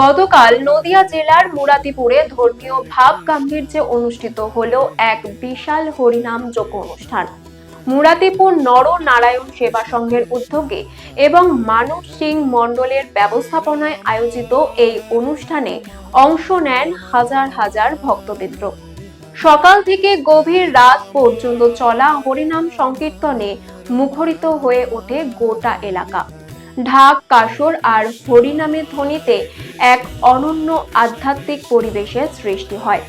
গতকাল নদিয়া জেলার মুরাতিপুরে ধর্মীয় ভাব গাম্ভীর্যে অনুষ্ঠিত হলো এক বিশাল হরিনাম যজ্ঞ অনুষ্ঠান। মুরাতিপুর নর নারায়ণ সেবা সংঘের উদ্যোগে এবং মানব সিং মণ্ডলের ব্যবস্থাপনায় আয়োজিত এই অনুষ্ঠানে অংশ নেন হাজার হাজার ভক্তবৃন্দ। সকাল থেকে গভীর রাত পর্যন্ত চলা হরিনাম সংকীর্তনে মুখরিত হয়ে ওঠে গোটা এলাকা। ঢাক, কাসর আর হরিনামের ধ্বনিতে এক অনন্য আধ্যাত্মিক পরিবেশের সৃষ্টি হয়।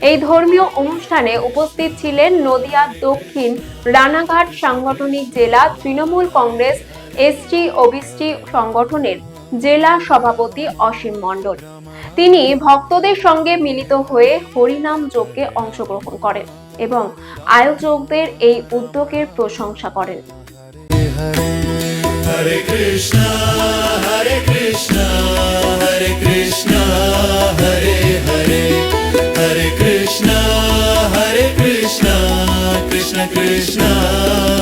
এই ধর্মীয় অনুষ্ঠানে উপস্থিত ছিলেন নদিয়া দক্ষিণ রানাঘাট সাংগঠনিক জেলা তৃণমূল কংগ্রেস এসটি ওবিসি সংগঠনের জেলা সভাপতি অসীম মণ্ডল। তিনি ভক্তদের সঙ্গে মিলিত হয়ে হরিনাম যজ্ঞে অংশগ্রহণ করেন এবং আয়োজকদের এই উদ্যোগের প্রশংসা করেন। Hare Krishna, Hare Krishna, Hare Krishna, Hare Hare, Hare Krishna, Hare Krishna, Krishna Krishna,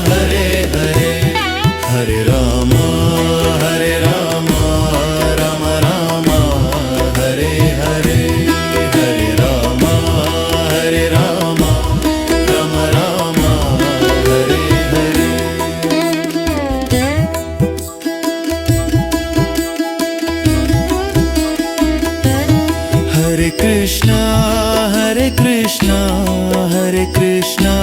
Hare Hare, Hare Rama, Hare Rama, Rama Rama, Hare Hare, Hare Rama, Hare Rama, Rama Rama, Hare Hare. Hare Krishna, Hare Krishna, Hare Krishna,